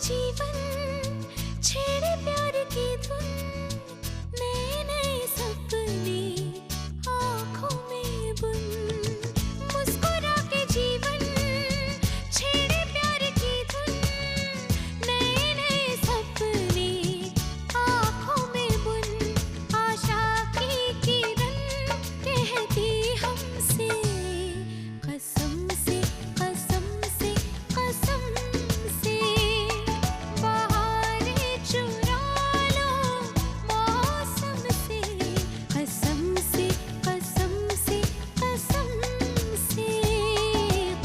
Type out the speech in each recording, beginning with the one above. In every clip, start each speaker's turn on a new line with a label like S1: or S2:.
S1: जीवन छेड़े प्यार की धुन, नए नए सपने आँखों में बुन। मुस्कुरा के जीवन छेड़े प्यार की धुन, नए नए सपने आँखों में बुन। आशा की किरण कहती हमसे कसम से कसम से कसम से, बहारें चुरा लो मौसम से, कसम से कसम से कसम से,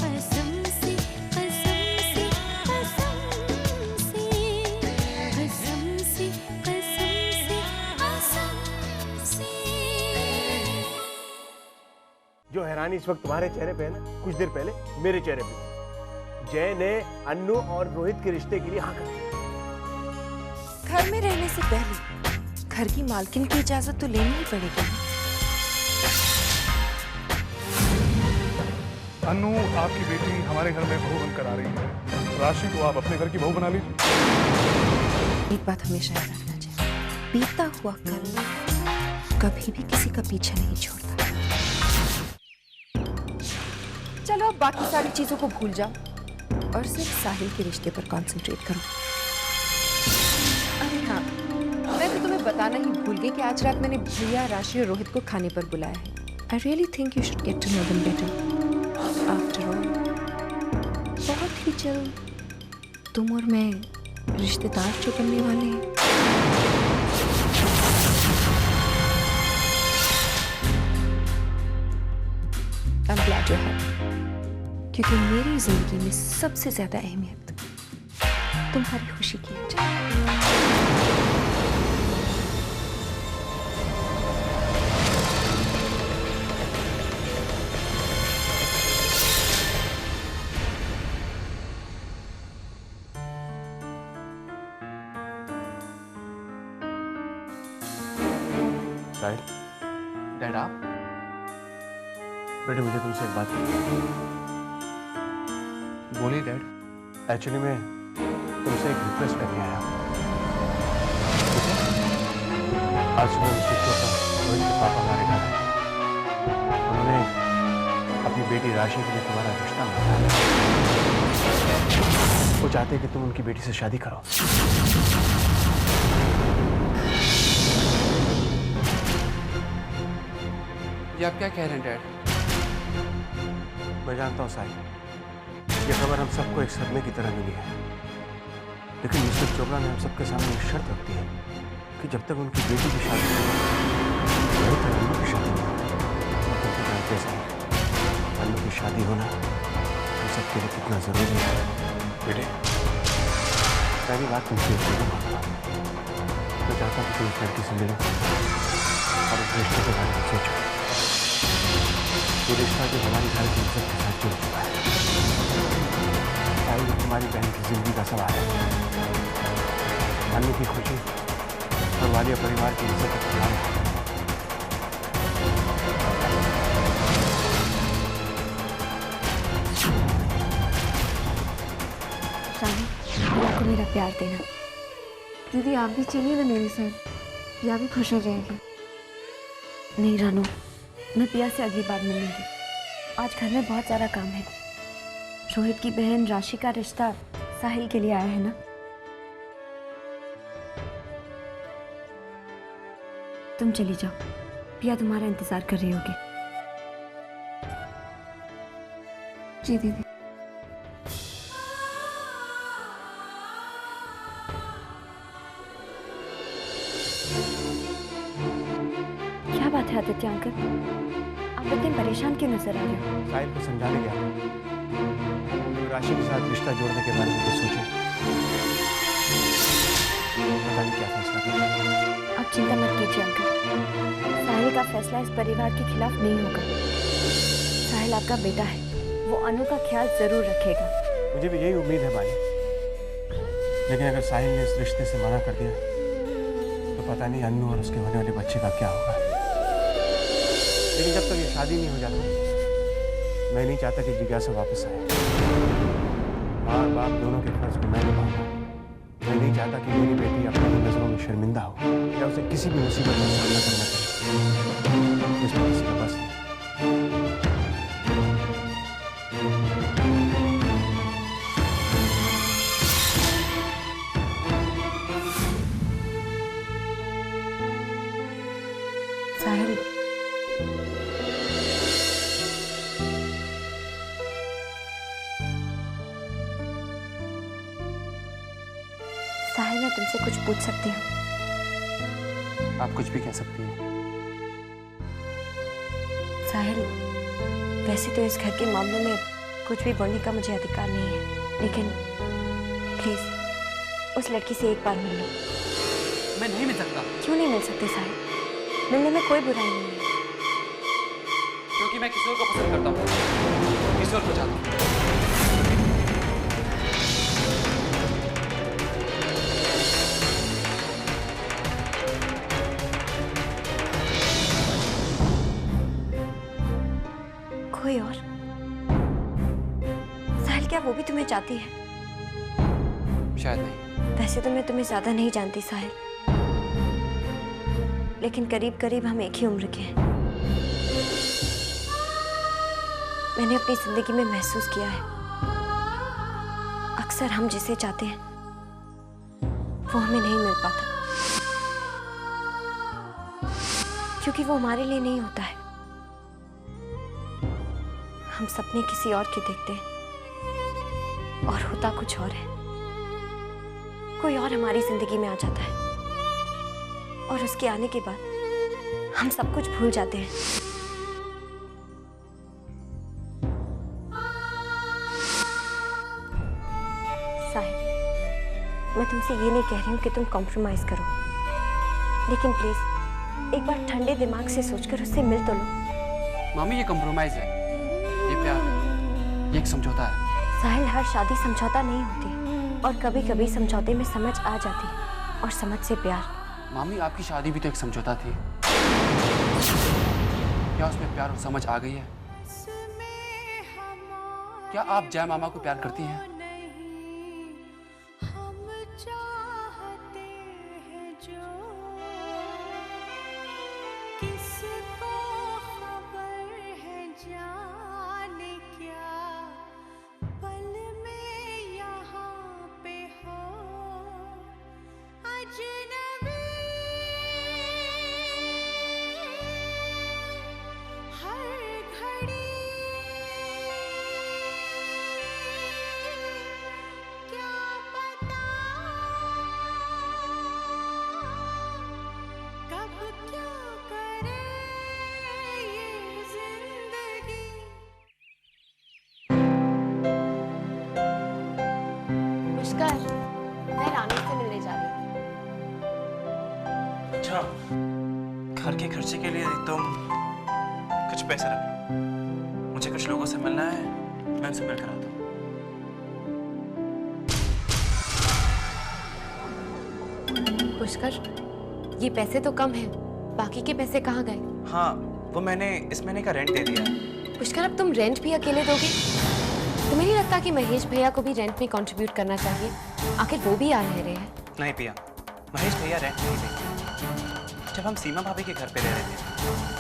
S1: कसम से कसम से कसम से, कसम से कसम से कसम से।
S2: जो हैरानी इस वक्त तुम्हारे चेहरे पे है ना, कुछ देर पहले मेरे चेहरे पे। जय ने अन्नू और रोहित के रिश्ते के लिए हाँ कर दी।
S3: घर में रहने से पहले घर की मालकिन की इजाजत तो लेनी ही पड़ेगी।
S4: अन्नू, आपकी बेटी हमारे घर में बहू बनकर आ रही है। राशि को आप अपने घर की बहू बना लीजिए।
S3: एक बात हमेशा याद रखना चाहिए, बीता हुआ कल कभी भी किसी का पीछा नहीं छोड़ता। चलो अब बाकी सारी चीजों को भूल जाओ और सिर्फ साहिल के रिश्ते पर कंसंट्रेट करो। अरे हाँ, मैं तो तुम्हें बताना ही भूल गई कि आज रात मैंने भैया, राशि और रोहित को खाने पर बुलाया है। I really think you should get to know them better. After all बहुत ही जल्द तुम और मैं रिश्तेदार जो बनने वाले हैं। I'm glad you're happy, क्योंकि मेरी जिंदगी में सबसे ज्यादा अहमियत तुम्हारी खुशी की है।
S2: साहिल,
S5: डैड आप?
S2: बेटे मुझे तुमसे एक बात करनी
S5: बोलिए डैड।
S2: है। एक्चुअली मैं तुमसे एक रिक्वेस्ट करके आया हूँ। आज सुबह मुझे रोहित के पापा हमारे घर आए। उन्होंने अपनी बेटी राशि के लिए तुम्हारा रिश्ता मांगा। वो चाहते हैं कि तुम उनकी बेटी से शादी करो।
S5: ये आप क्या कह रहे हैं डैड?
S2: मैं जानता हूँ साहिल, ये खबर हम सबको एक सदमे की तरह मिली है, लेकिन मिस्टर चोपड़ा ने हम सबके सामने एक शर्त रख दी है कि जब तक उनकी बेटी की शादी नहीं होगी, अन्नू की शादी नहीं होगी। तुम तो जानते हैं साहिल, अन्नू की शादी होना हम सबके लिए कितना जरूरी है। बेटे, पहली बात तुमसे एक चीज़ मांगता हूँ। मैं चाहता हूँ कि तुम इस लड़की से मिलो और उस रिश्ते के बारे में सोचो। ये रिश्ता जो हमारी घर की इज्जत के साथ जुड़ चुका है, साहिल तुम्हारी बहन की जिंदगी का सवाल है। अन्नू की खुशी और वालिया परिवार की इज्जत का ख्याल है।
S3: रानी, आपको मेरा प्यार देना।
S6: दीदी आप भी चलिए ना मेरे साथ, पिया भी खुश हो जाएगी।
S3: नहीं रानू, मैं पिया से अगली बार मिलूंगी। आज घर में बहुत सारा काम है। रोहित की बहन राशि का रिश्ता साहिल के लिए आया है ना। तुम चली जाओ, पिया तुम्हारा इंतजार कर रही होगी।
S6: जी दीदी।
S3: क्या बात है आदित्य अंकल, आप इतने परेशान क्यों नजर आ रहे हो?
S2: साहिल को समझाने गया तो राशि के साथ रिश्ता जोड़ने के बारे में कुछ सोचे। पता नहीं क्या फैसला करें।
S3: आप चिंता मत कीजिए अंकल, साहिल का फैसला इस परिवार के खिलाफ नहीं होगा। साहिल आपका बेटा है, वो अनु का ख्याल जरूर रखेगा।
S2: मुझे भी यही उम्मीद है भाई, लेकिन अगर साहिल ने इस रिश्ते से मना कर दिया तो पता नहीं अन्नू और उसके होने वाले बच्चे का क्या होगा। लेकिन जब तक ये शादी नहीं हो जाती, मैं नहीं चाहता कि जिज्ञासा वापस आए। माँ और बाप दोनों के फर्ज को मैं निभाऊंगा, मैं नहीं चाहता कि मेरी बेटी अपनी नजरों में शर्मिंदा हो या उसे किसी भी मुसीबत का सामना करना पड़े। इसमें किसी का बस नहीं।
S6: साहिल, साहिल मैं तुमसे कुछ पूछ सकती हूँ?
S5: आप कुछ भी कह सकती हैं।
S6: साहिल, वैसे तो इस घर के मामलों में कुछ भी बोलने का मुझे अधिकार नहीं है, लेकिन प्लीज उस लड़की से एक बार मिल लो।
S5: मैं नहीं मिल सकता।
S6: क्यों नहीं मिल सकते साहिल? मिलने में कोई बुराई नहीं है।
S5: क्योंकि मैं किशोर को पसंद करता हूँ, किशोर को चाहता हूँ।
S6: कोई और? साहिल, क्या वो भी तुम्हें चाहती है?
S5: शायद नहीं।
S6: वैसे तो मैं तुम्हें ज्यादा नहीं जानती साहिल, लेकिन करीब करीब हम एक ही उम्र के हैं। मैंने अपनी जिंदगी में महसूस किया है, अक्सर हम जिसे चाहते हैं वो हमें नहीं मिल पाता, क्योंकि वो हमारे लिए नहीं होता है। हम सपने किसी और के देखते हैं और होता कुछ और है। कोई और हमारी जिंदगी में आ जाता है और उसके आने के बाद हम सब कुछ भूल जाते हैं। साहिल, मैं तुमसे ये नहीं कह रही हूँ कि तुम कॉम्प्रोमाइज करो, लेकिन प्लीज एक बार ठंडे दिमाग से सोचकर उससे मिल तो लो।
S5: मामी, ये कंप्रोमाइज है, ये प्यार है, ये एक समझौता है।
S6: साहिल, हर शादी समझौता नहीं होती और कभी कभी समझौते में समझ आ जाती है और समझ से प्यार।
S5: मामी, आपकी शादी भी तो एक समझौता थी। क्या उसमें प्यार और समझ आ गई है? क्या आप जय मामा को प्यार करती हैं?
S6: मैं रानी से मिलने जा रही हूँ।
S7: अच्छा, घर के खर्चे के लिए तुम कुछ पैसे रख लो। मुझे कुछ लोगों से मिलना है, मैं उनसे मिलकर आता हूँ।
S3: पुष्कर, ये पैसे तो कम हैं, बाकी के पैसे कहाँ गए?
S7: हाँ, वो मैंने इस महीने का रेंट दे दिया है।
S3: पुष्कर, अब तुम रेंट भी अकेले दोगे? तुम्हें नहीं लगता कि महेश भैया को भी रेंट में कंट्रीब्यूट करना चाहिए? आखिर वो भी आ रहे हैं।
S7: नहीं पिया, महेश भैया रेंट नहीं देते। जब हम सीमा भाभी के घर पे रह रहे थे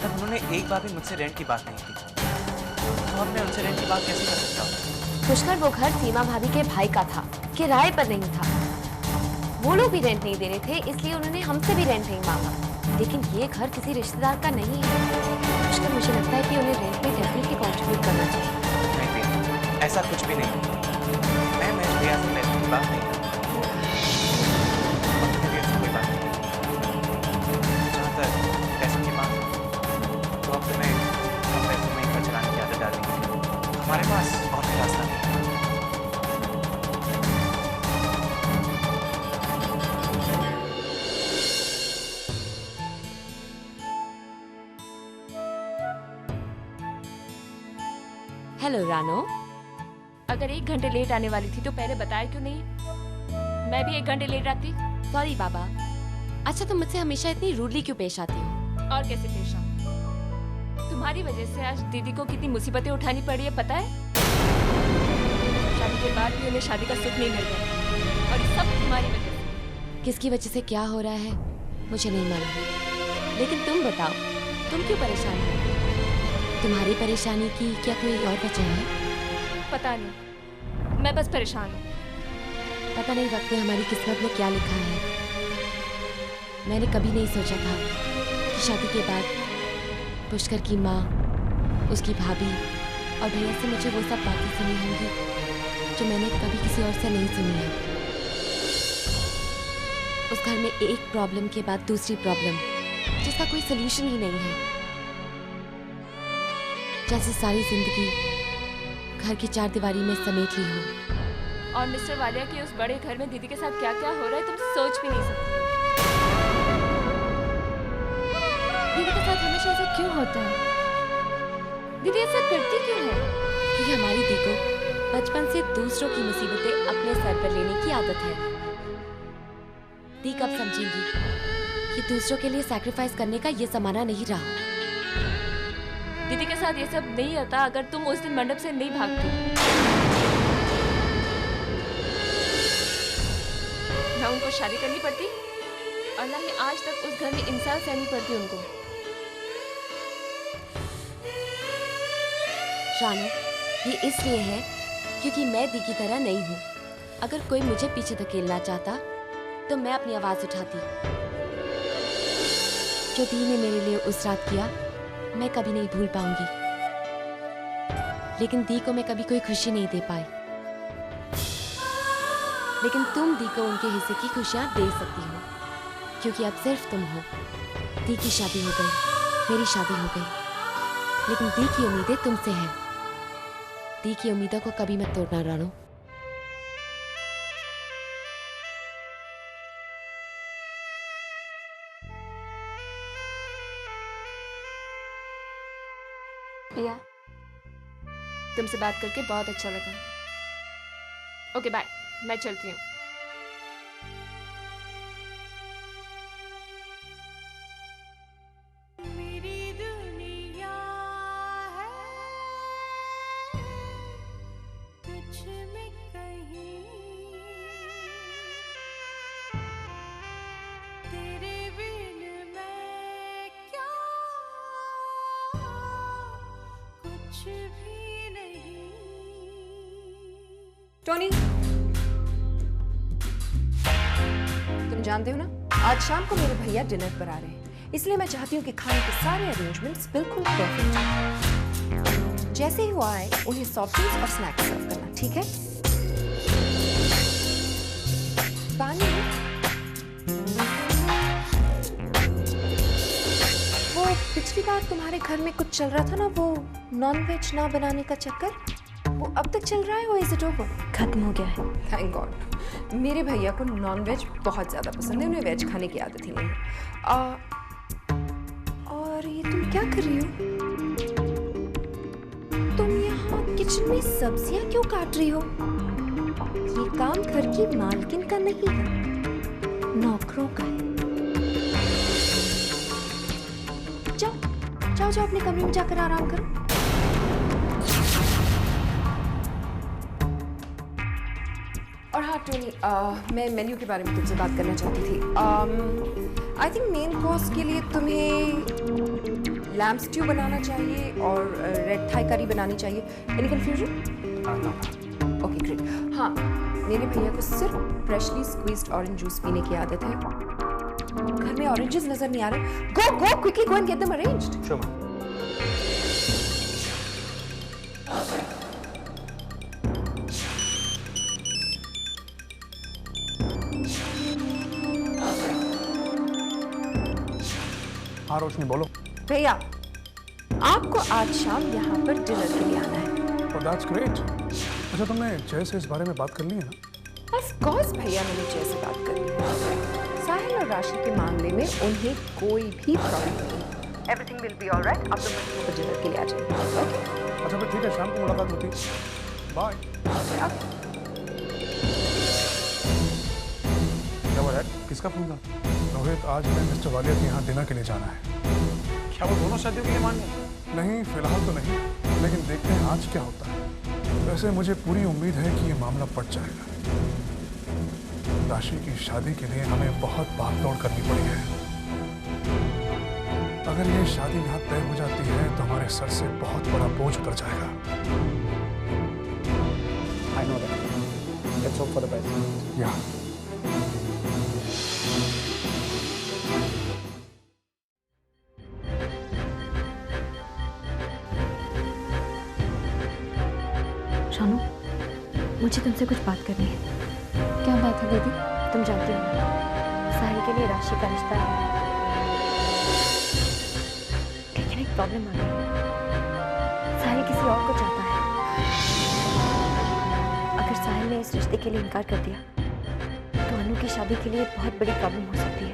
S7: तब उन्होंने एक बार भी मुझसे रेंट की बात नहीं की, तो अब मैं उनसे रेंट की बात कैसे कर सकता हूँ?
S3: पुष्कर, वो घर सीमा भाभी के भाई का था, किराए पर नहीं था। वो लोग भी रेंट नहीं दे रहे थे, इसलिए उन्होंने हमसे भी रेंट नहीं मांगा। लेकिन ये घर किसी रिश्तेदार का नहीं है। पुष्कर, मुझे लगता है कि उन्हें रेंट में डेफिनेटली कंट्रीब्यूट करना चाहिए।
S7: नहीं पिया, ऐसा कुछ भी नहीं। मैं महेश भैया से पैसे की बात नहीं करता। कोई बात नहीं। जहाँ तक पैसों की बात है, तो अब तुम्हें हम पैसों में ही चलाने की आदत डाल दी। हमारे पास और कोई रास्ता नहीं।
S3: हेलो रानो, अगर 1 घंटे लेट आने वाली थी तो पहले बताया क्यों नहीं? मैं भी 1 घंटे लेट आती। सॉरी बाबा। अच्छा, तुम मुझसे हमेशा इतनी रूडली क्यों पेश आती हो? और कैसे पेश आऊं? तुम्हारी वजह से आज दीदी को कितनी मुसीबतें उठानी पड़ी है पता है? शादी के बाद भी उन्हें शादी का सुख नहीं मिल रहा, और ये सब तुम्हारी वजह से।
S8: किसकी वजह से क्या हो रहा है मुझे नहीं मालूम, लेकिन तुम बताओ, तुम क्यों परेशान हो? तुम्हारी परेशानी की क्या कोई और वजह है?
S3: पता नहीं, मैं बस परेशान हूँ।
S8: पता नहीं वक्त में हमारी किस्मत में क्या लिखा है। मैंने कभी नहीं सोचा था कि शादी के बाद पुष्कर की माँ, उसकी भाभी और भैया से मुझे वो सब बातें सुनी होंगी जो मैंने कभी किसी और से नहीं सुनी है। उस घर में एक प्रॉब्लम के बाद दूसरी प्रॉब्लम जिसका कोई सलूशन ही नहीं है। जैसे सारी जिंदगी घर की चार दीवारी में समेट ली हो।
S3: और मिस्टर वालिया के उस बड़े घर में दीदी के साथ क्या क्या हो रहा है तुम सोच भी नहीं सकते। दीदी के साथ हमेशा ऐसा क्यों होता है? दीदी ऐसा करती क्यों है?
S8: क्योंकि हमारी दी को बचपन से दूसरों की मुसीबतें अपने सर पर लेने की आदत है। दी कब समझेंगी कि दूसरों के लिए सैक्रिफाइस करने का ये जमाना नहीं रहा।
S3: दीदी के साथ ये सब नहीं होता अगर तुम उस दिन मंडप से नहीं भागती। ना उनको शादी करनी पड़ती और ना ही आज तक उस घर में इंसान सहनी पड़ती उनको।
S8: रानू, ये इसलिए है क्योंकि मैं दी की तरह नहीं हूँ। अगर कोई मुझे पीछे धकेलना चाहता तो मैं अपनी आवाज उठाती। जो दी ने मेरे लिए उस रात किया मैं कभी नहीं भूल पाऊंगी। लेकिन दी को मैं कभी कोई खुशी नहीं दे पाई। लेकिन तुम दी को उनके हिस्से की खुशियां दे सकती हो, क्योंकि अब सिर्फ तुम हो। दी की शादी हो गई, मेरी शादी हो गई, लेकिन दी की उम्मीदें तुमसे हैं। दी की उम्मीदों को कभी मत तोड़ना रानू।
S3: प्रिया, तुमसे बात करके बहुत अच्छा लगा। ओके बाय, मैं चलती हूँ।
S1: मेरी दुनिया है तुझ में कहीं, तेरे बिन मैं क्या, कुछ भी नहीं।
S3: टोनी, तुम जानते हो ना, आज शाम को मेरे भैया डिनर पर आ रहे हैं, इसलिए मैं चाहती हूँ कि खाने के सारे अरेंजमेंट्स बिल्कुल परफेक्ट हो। जैसे ही वो आए उन्हें सॉफ्ट ड्रिंक्स और स्नैक्स सर्व करना, ठीक है? पानी। वो पिछली बार तुम्हारे घर में कुछ चल रहा था ना, वो नॉनवेज ना बनाने का चक्कर, वो अब तक चल रहा है? वो इज इट ओवर?
S6: खत्म हो गया है।
S3: Thank God. मेरे भैया को नॉन-वेज बहुत ज़्यादा पसंद है, उन्हें वेज खाने की आदत ही नहीं है। और ये तुम क्या कर रही हो? तुम यहाँ किचन में सब्जियाँ क्यों काट रही हो? ये काम घर की मालकिन का नहीं है, नौकरों का है। जाओ जाओ जाओ, अपने कमरे में जाकर आराम करो। और हाँ टोनी, मैं मेन्यू के बारे में तुमसे बात करना चाहती थी। आई थिंक मेन कोर्स के लिए तुम्हें लैम्ब स्ट्यू बनाना चाहिए और रेड थाई करी बनानी चाहिए। Any confusion? Okay great. हाँ, मेरे भैया को सिर्फ फ्रेशली स्क्वीज्ड ऑरेंज जूस पीने की आदत है। घर में ऑरेंजेस नजर नहीं आ रहे। Go go quickly go and get them arranged.
S2: Sure ma'am.
S4: हाँ रोशनी बोलो।
S3: भैया, आपको आज शाम यहाँ पर डिनर के लिए आना है।
S4: Oh, that's great. अच्छा, तुमने जय से इस बारे में बात कर ली है ना?
S3: Of course भैया, मैंने जय से बात कर ली है। साहिल और राशि के मामले में उन्हें कोई भी प्रॉब्लम नहीं। Everything will be all right. अब तुम मुझे डिनर के लिए आ जाइए। ओके?
S4: अच्छा फिर ठीक है, शाम को मुलाकात होती। बाय। क्या हुआ यार, किसका फोन था? रोहित, आज हमें मिस्टर वालिया के यहाँ डिनर के लिए जाना है।
S5: क्या वो दोनों शादियों के लिए मान गए?
S4: नहीं, फिलहाल तो नहीं, लेकिन देखते हैं आज क्या होता है। वैसे मुझे पूरी उम्मीद है कि ये मामला पट जाएगा। राशि की शादी के लिए हमें बहुत भागदौड़ करनी पड़ी है। अगर ये शादी यहाँ तय हो जाती है तो हमारे सर से बहुत बड़ा बोझ उतर जाएगा।
S9: I know that. Let's hope for the best.
S4: या
S6: शानू, मुझे तुमसे कुछ बात करनी है।
S3: क्या बात है दीदी?
S6: तुम जानती हो साहिल के लिए राशि का रिश्ता है, लेकिन एक प्रॉब्लम आ गई। साहिल किसी और को चाहता है। अगर साहिल ने इस रिश्ते के लिए इनकार कर दिया तो अनु की शादी के लिए बहुत बड़ी प्रॉब्लम हो सकती है।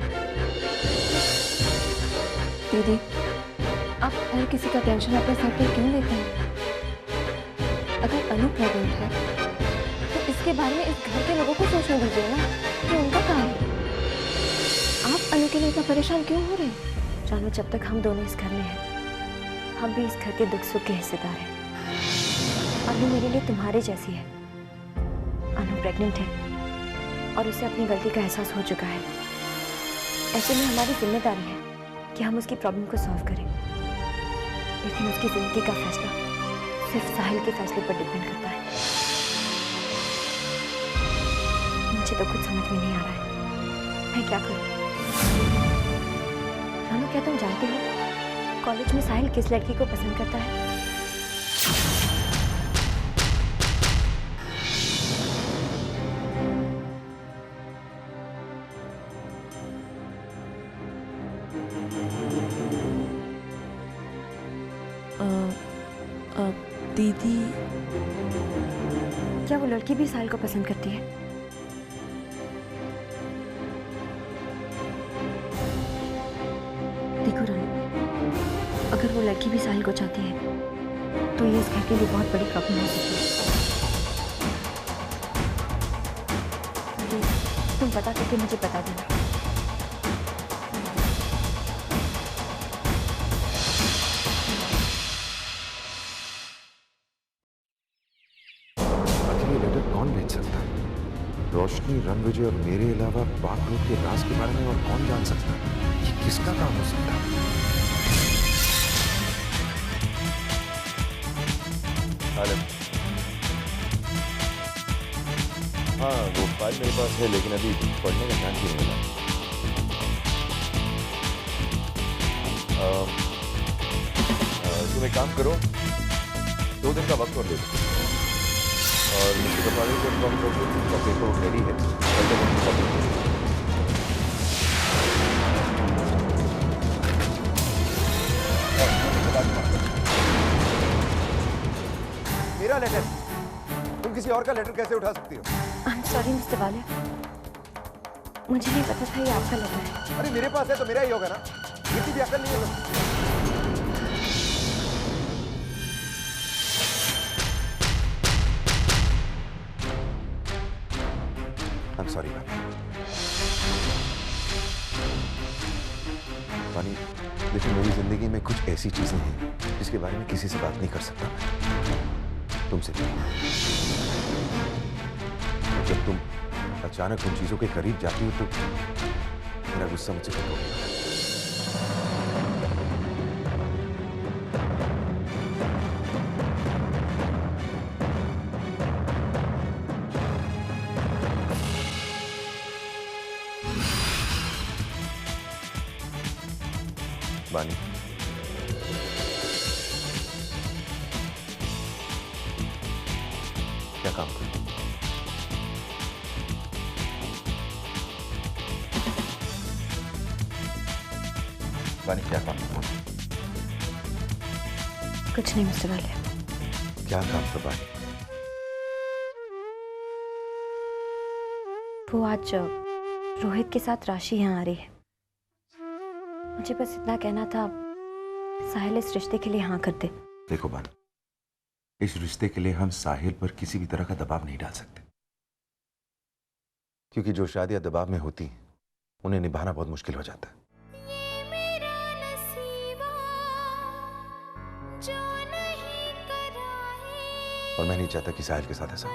S3: दीदी, आप हर किसी का टेंशन अपने सर पे क्यों लेते हैं? अगर अनु प्रेग्नेंट है तो इसके बारे में इस घर के लोगों को सोचने दीजिए ना कि उनका काम है। आप अनु के लिए इतना परेशान क्यों हो रहे हैं?
S6: जानू, जब तक हम दोनों इस घर में हैं, हम भी इस घर के दुख सुख के हिस्सेदार हैं। अनु मेरे लिए तुम्हारे जैसी है। अनु प्रेग्नेंट है और उसे अपनी गलती का एहसास हो चुका है। ऐसे में हमारी जिम्मेदारी है कि हम उसकी प्रॉब्लम को सॉल्व करें, लेकिन उसकी जिंदगी का फैसला सिर्फ साहिल के फैसले पर डिपेंड करता है। मुझे तो कुछ समझ में नहीं आ रहा है, मैं क्या करूं? रानू, क्या तुम जानती हो कॉलेज में साहिल किस लड़की को पसंद करता है?
S8: दीदी,
S6: क्या वो लड़की भी साहिल को पसंद करती है? देखो रानू, अगर वो लड़की भी साहिल को चाहती है तो ये इस घर के लिए बहुत बड़ी प्रॉब्लम हो सकती है। प्लीज तुम पता करके मुझे बता देना।
S10: रोशनी, रणविजय और मेरे अलावा बागडोर के राज के बारे में और कौन जान सकता है? ये किसका काम हो सकता है? हाँ, वो फाइल मेरे पास है, लेकिन अभी पढ़ने का ध्यान नहीं मिला। तुम एक काम करो, 2 दिन का वक्त और दे दो और मिस्टर कपाड़ी को इन्फॉर्म कर दो उनका पेपर रेडी है।
S11: मेरा लेटर, तुम किसी और का लेटर कैसे उठा सकती हो?
S6: आई एम सॉरी मिस्टर वाले, मुझे नहीं पता था ये आपका लेटर है।
S11: अरे मेरे पास है तो मेरा ही होगा ना, किसी भी अकल नहीं है। सॉरी पानी, देखो मेरी जिंदगी में कुछ ऐसी चीजें हैं जिसके बारे में किसी से बात नहीं कर सकता, तुमसे भी। जब तुम अचानक उन चीजों के करीब जाती हो तो मेरा गुस्सा मुझसे खत्म हो गया। बानी, क्या काम करूं? बानी, क्या काम करूं?
S6: कुछ नहीं मिस्टर वाले।
S11: क्या काम था बानी?
S6: वो आज रोहित के साथ राशि यहाँ आ रही है। मुझे बस इतना कहना था, साहिल इस रिश्ते के लिए हाँ कर दे।
S11: देखो बानी, इस रिश्ते के लिए हम साहिल पर किसी भी तरह का दबाव नहीं डाल सकते, क्योंकि जो शादियां दबाव में होती हैं उन्हें निभाना बहुत मुश्किल हो जाता है। और मैं नहीं चाहता कि साहिल के साथ ऐसा हो।